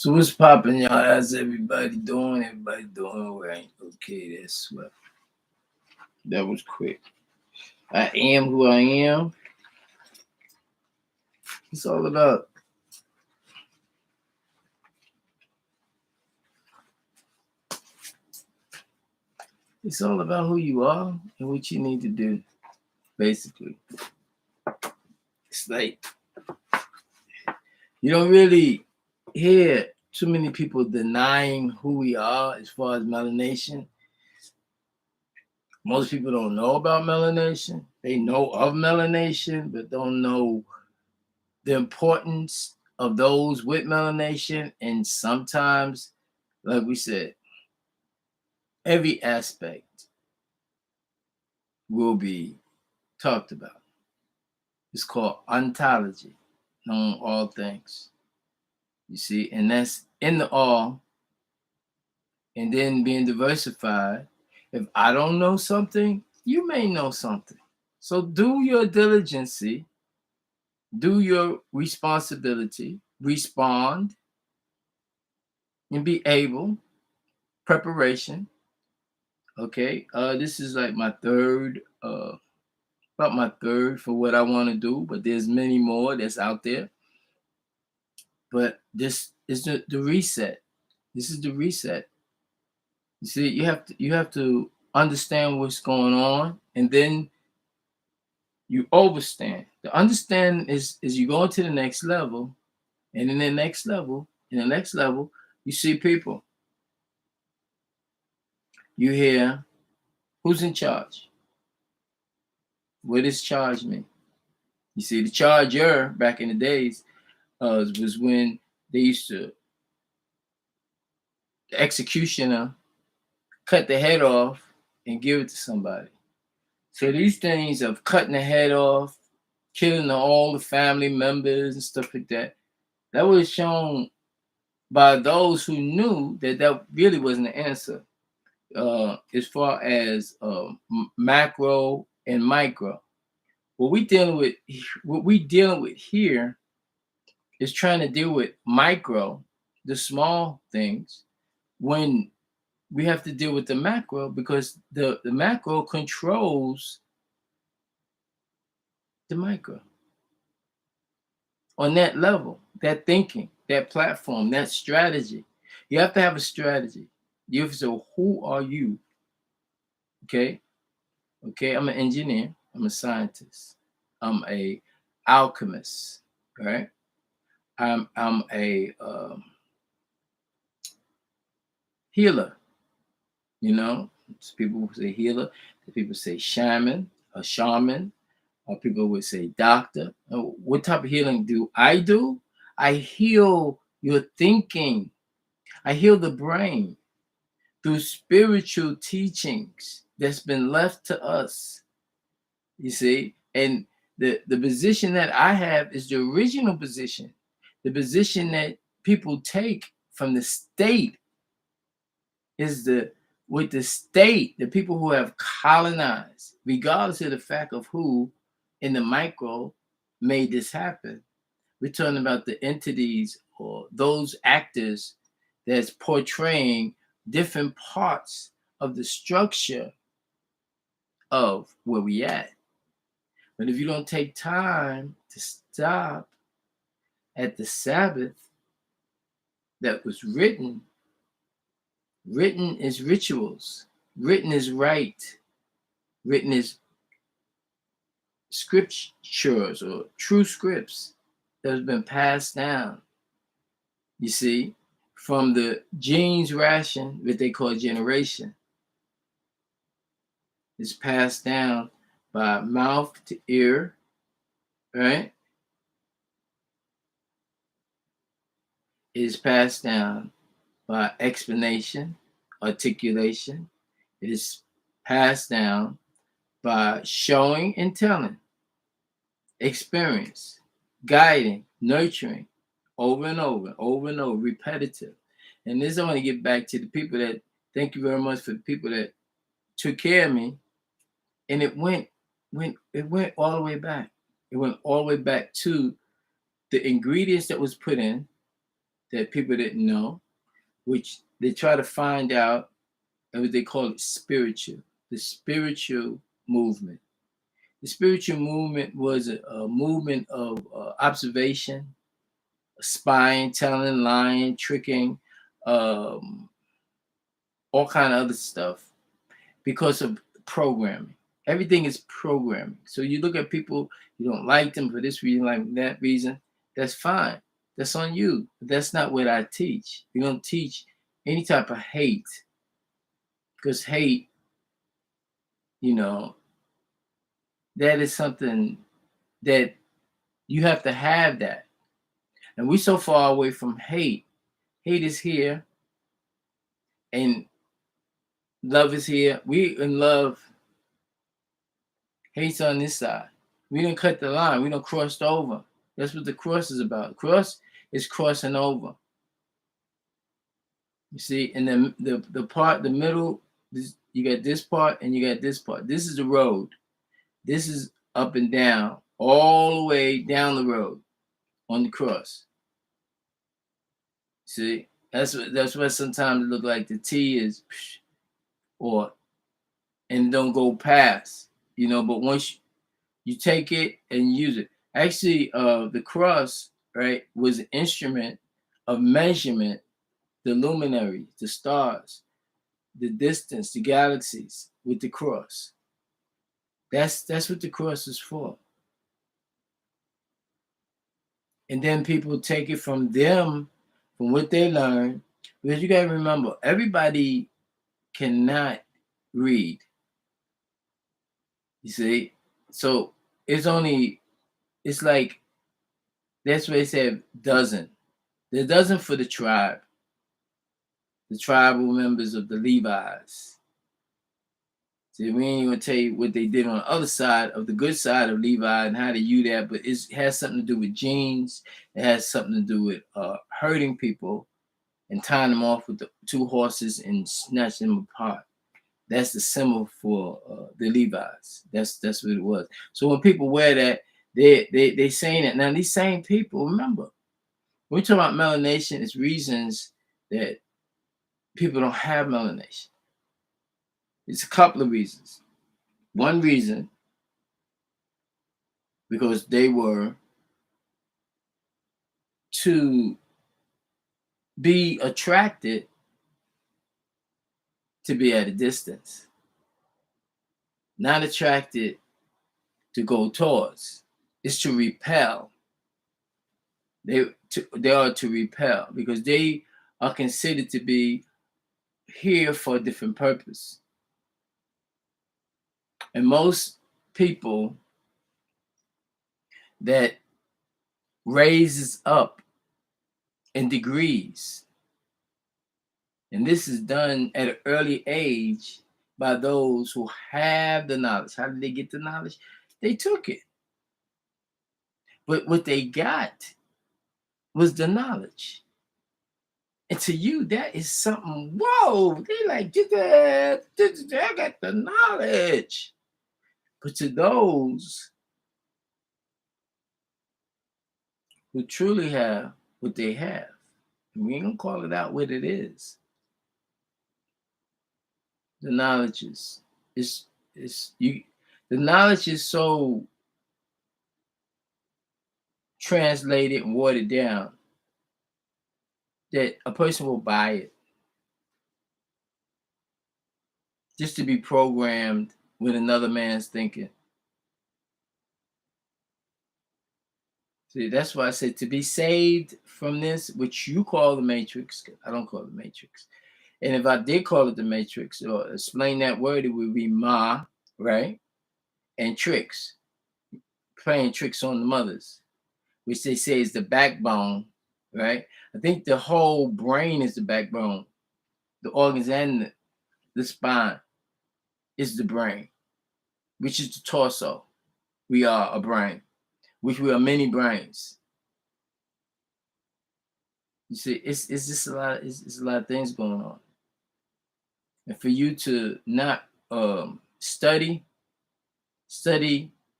So what's popping, y'all? How's everybody doing? Everybody doing all right? Okay, that's what. That was quick. I am who I am. It's all about. It's all about who you are and what you need to do. Basically, it's like you don't really hear too many people denying who we are as far as melanation. Most people don't know about melanation. They know of melanation, but don't know the importance of those with melanation. And sometimes, like we said, every aspect will be talked about. It's called ontology, knowing all things. You see, and that's in the all, and then being diversified. If I don't know something, you may know something. So do your diligence, do your responsibility, respond, and be able, preparation. Okay. This is like my third, about my third for what I want to do, but there's many more that's out there. But this is the reset. This is the reset. You see, you have to understand what's going on, and then you overstand. The understand is you go to the next level, and in the next level, you see people. You hear who's in charge. What does charge mean? You see, the charger back in the days was when they used to, the executioner cut the head off and give it to somebody. So these things of cutting the head off, killing all the family members and stuff like that, that was shown by those who knew that that really wasn't the answer. As far as macro and micro, what we dealing with, here is trying to deal with micro, the small things, when we have to deal with the macro, because the macro controls the micro on that level, that thinking, that platform, that strategy. You have to have a strategy. You have to say, who are you? Okay. Okay. I'm an engineer. I'm a scientist. I'm a alchemist. Right. I'm a healer. You know, people who say healer, people say shaman, a shaman, or people would say doctor. What type of healing do? I heal your thinking. I heal the brain through spiritual teachings that's been left to us. You see, and the position that I have is the original position, the position that people take from the state is the state, the people who have colonized, regardless of the fact of who in the micro made this happen. We're talking about the entities or those actors that's portraying different parts of the structure of where we at. But if you don't take time to stop at the Sabbath that was written, written is rituals, written is right, written is scriptures or true scripts that has been passed down, you see, from the genes ration, what they call generation. It's passed down by mouth to ear, right? It is passed down by explanation, articulation. It is passed down by showing and telling, experience, guiding, nurturing, over and over, over and over, repetitive. And this I want to get back to the people that, thank you very much for the people that took care of me. And it went all the way back. It went all the way back to the ingredients that was put in, that people didn't know, which they try to find out, and what they call it spiritual, the spiritual movement. The spiritual movement was a movement of observation, spying, telling, lying, tricking, um, all kind of other stuff because of programming. Everything is programming. So you look at people, you don't like them for this reason, like that reason. That's fine. That's on you. But that's not what I teach. We don't teach any type of hate, because hate, you know, that is something that you have to have that. And we're so far away from hate. Hate is here, and love is here. We in love, hate's on this side. We didn't cut the line. We don't crossed over. That's what the cross is about. Cross is crossing over. You see, and then the part, the middle, this, you got this part and you got this part. This is the road. This is up and down, all the way down the road on the cross. See, that's what sometimes it look like the T is, or and don't go past, But once you take it and use it, actually, the cross, right, was an instrument of measurement, the luminary, the stars, the distance, the galaxies with the cross. That's what the cross is for. And then people take it from them, from what they learn, because you got to remember, everybody cannot read. You see, so it's like that's what they said dozen. The dozen for the tribe, the tribal members of the Levites. See, we ain't gonna tell you what they did on the other side of the good side of Levi and how to use that, but it has something to do with genes. It has something to do with hurting people and tying them off with the two horses and snatching them apart. That's the symbol for the Levites. That's what it was. So when people wear that, they saying it. Now these same people, remember, when we talk about melanation, it's reasons that people don't have melanation. It's a couple of reasons. One reason, because they were to be attracted to be at a distance, not attracted to go towards. It's to repel. They are to repel because they are considered to be here for a different purpose. And most people that raises up in degrees, and this is done at an early age by those who have the knowledge. How did they get the knowledge? They took it. But what they got was the knowledge. And to you, that is something, whoa, they like, get that, I got the knowledge. But to those who truly have what they have, we ain't gonna call it out what it is. The knowledge is you. The knowledge is so translated and watered down that a person will buy it just to be programmed with another man's thinking. See, that's why I said to be saved from this, which you call the matrix. I don't call it the matrix. And if I did call it the matrix or explain that word, it would be ma, right? And tricks, playing tricks on the mothers, which they say is the backbone, right? I think the whole brain is the backbone. The organs and the spine is the brain, which is the torso. We are a brain, which we are many brains. You see, it's just a lot. It's a lot of things going on, and for you to not study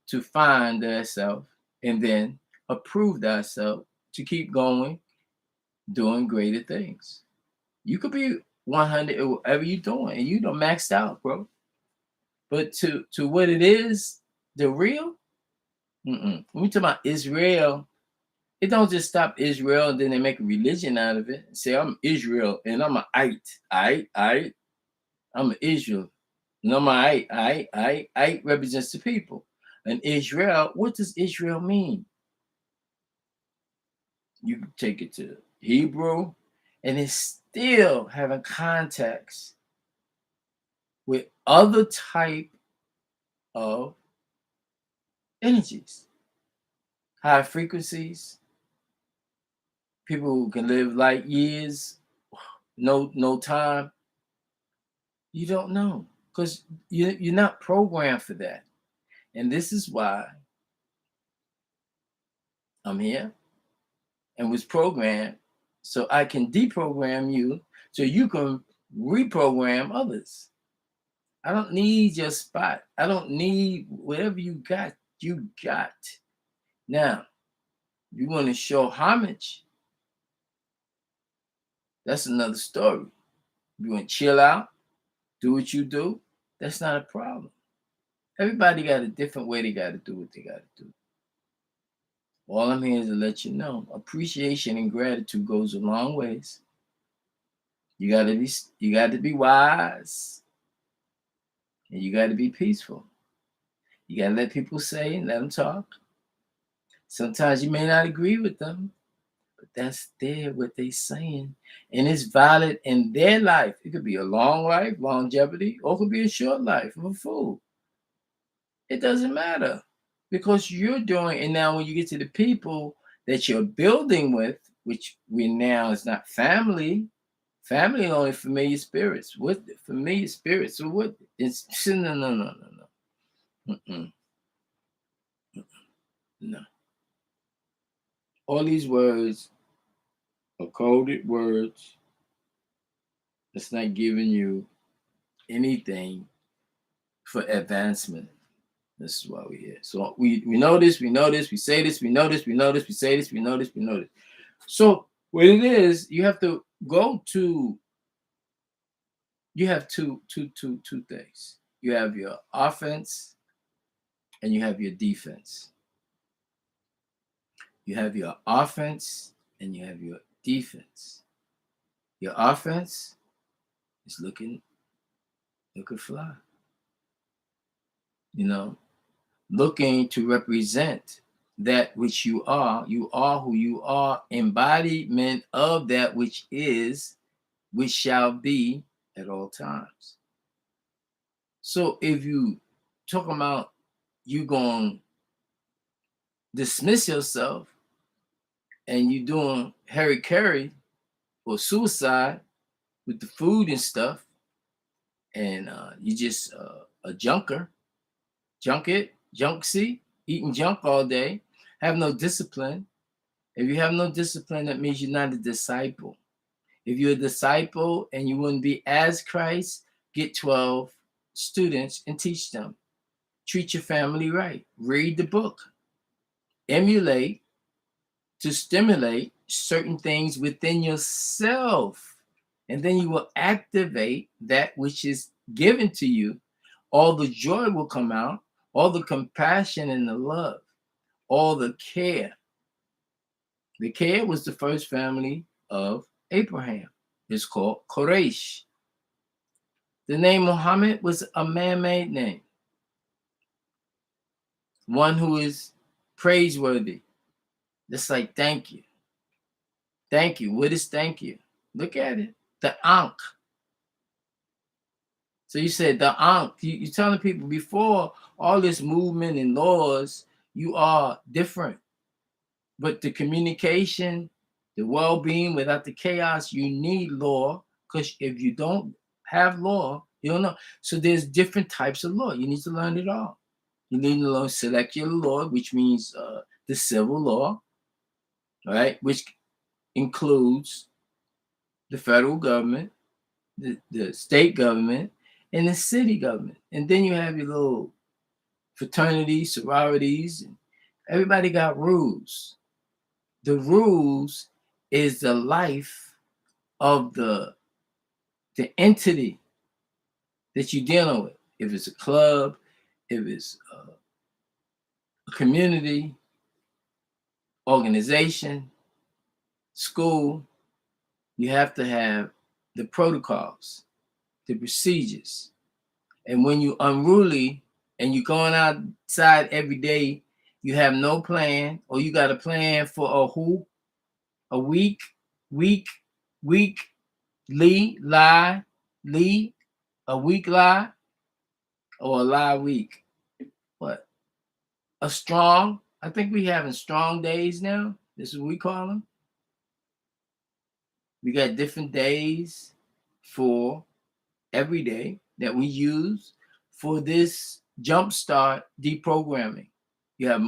to find thyself, and then approve thyself to keep going, doing greater things. You could be 100 or whatever you're doing, and you don't maxed out, bro. But to what it is, the real, when we talk about Israel, it don't just stop Israel and then they make a religion out of it and say, I'm Israel and I'm a I, I'm Israel. No, my I represents the people. And Israel, what does Israel mean? You can take it to Hebrew, and it's still having context with other type of energies, high frequencies, people who can live light years, no time. You don't know because you're not programmed for that. And this is why I'm here and was programmed so I can deprogram you so you can reprogram others. I don't need your spot. I don't need whatever you got. You got. Now, you want to show homage, that's another story. You want to chill out, do what you do, that's not a problem. Everybody got a different way they got to do what they got to do. All I'm here is to let you know appreciation and gratitude goes a long ways. You got to be wise and you got to be peaceful. You got to let people say and let them talk. Sometimes you may not agree with them, but that's what they saying. And it's valid in their life. It could be a long life, longevity, or it could be a short life of a fool. It doesn't matter because you're doing. And now when you get to the people that you're building with, which we now is not family, family only familiar spirits. What familiar spirits? So what? It's no. No. All these words are coded words. It's not giving you anything for advancement. This is why we're here. So we know this, we know this, we say this, we know this, we know this, we say this, we know this, we know this. So what it is, you have to go to. You have two things. You have your offense and you have your defense. You have your offense and you have your defense. Your offense is looking fly. You know, looking to represent that which you are. You are who you are, embodiment of that which is, which shall be at all times. So if you talk about you going to dismiss yourself and you doing Harry Carey or suicide with the food and stuff, and you just a junksy, eating junk all day, have no discipline. If you have no discipline, that means you're not a disciple. If you're a disciple and you wouldn't be as Christ, get 12 students and teach them. Treat your family right. Read the book. Emulate to stimulate certain things within yourself. And then you will activate that which is given to you. All the joy will come out, all the compassion and the love, all the care. The care was the first family of Abraham. It's called Quraysh. The name Muhammad was a man-made name, one who is praiseworthy. Just like thank you. Thank you. What is thank you? Look at it. The Ankh. So you said the Ankh. You're telling people before all this movement and laws, you are different. But the communication, the well-being, without the chaos, you need law. Because if you don't have law, you don't know. So there's different types of law. You need to learn it all. You need to learn secular law, which means the civil law, right? Which includes the federal government, the state government, and the city government. And then you have your little fraternities, sororities, and everybody got rules. The rules is the life of the entity that you're dealing with. If it's a club, if it's a community, organization, school, you have to have the protocols, the procedures. And when you're unruly and you're going outside every day, you have no plan, or you got a plan for a week, lie, a week lie, or a lie week. What? I think we having strong days now. This is what we call them. We got different days for every day that we use for this jumpstart deprogramming. You have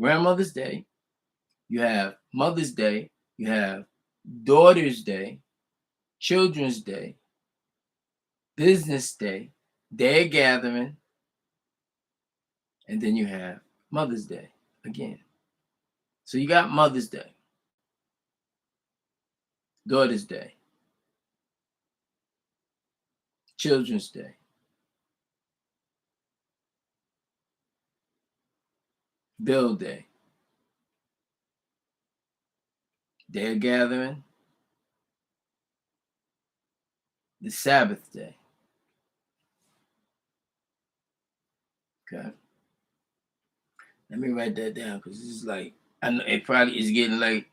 Grandmother's Day, you have Mother's Day, you have Daughter's Day, Children's Day, Business Day, Day of Gathering, and then you have Mother's Day again. So you got Mother's Day, Daughter's Day, Children's Day, Bill Day, Day of Gathering, the Sabbath Day. Okay. Let me write that down because this is like, I know it probably is getting late.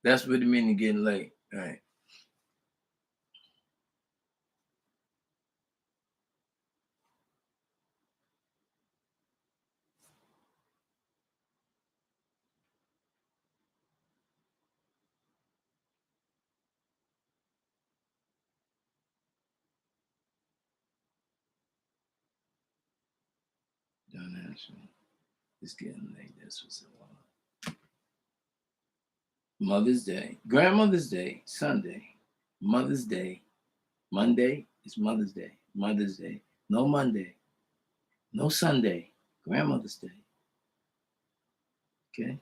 That's what it means getting late. All right. Don't answer. It's getting late. That's what's up. Mother's Day, Grandmother's Day, Sunday, Mother's Day, Monday is Mother's Day, Mother's Day, no Monday, no Sunday, Grandmother's Day. Okay.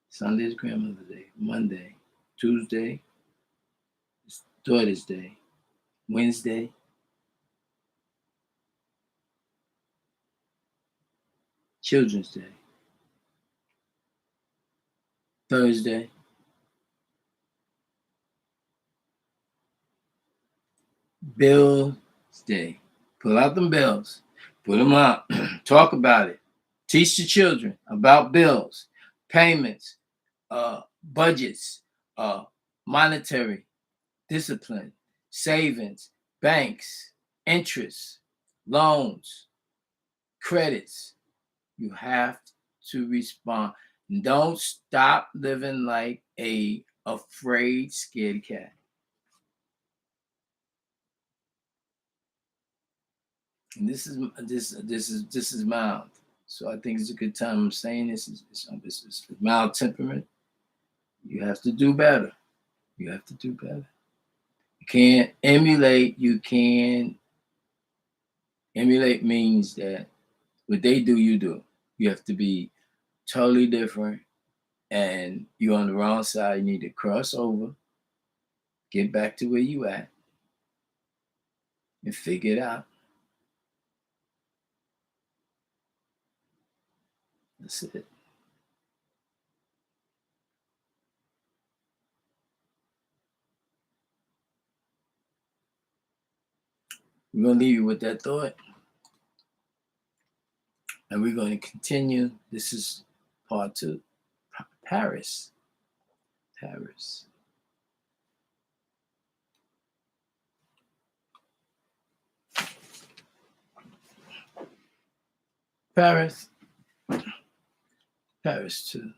Sunday is Grandmother's Day, Monday, Tuesday is Daughter's Day, Wednesday, Children's Day, Thursday, Bill's Day. Pull out them bills. Put them out. Talk about it. Teach the children about bills, payments, budgets, monetary discipline, savings, banks, interest, loans, credits. You have to respond. Don't stop living like a afraid, scared cat. And this is mild. So I think it's a good time I'm saying this. It's mild temperament. You have to do better. You have to do better. You can't emulate. You can emulate means that what they do, you do. You have to be totally different. And you're on the wrong side. You need to cross over, get back to where you at, and figure it out. That's it. We're going to leave you with that thought. And we're going to continue. This is part 2. Paris. Paris. Paris. Paris 2.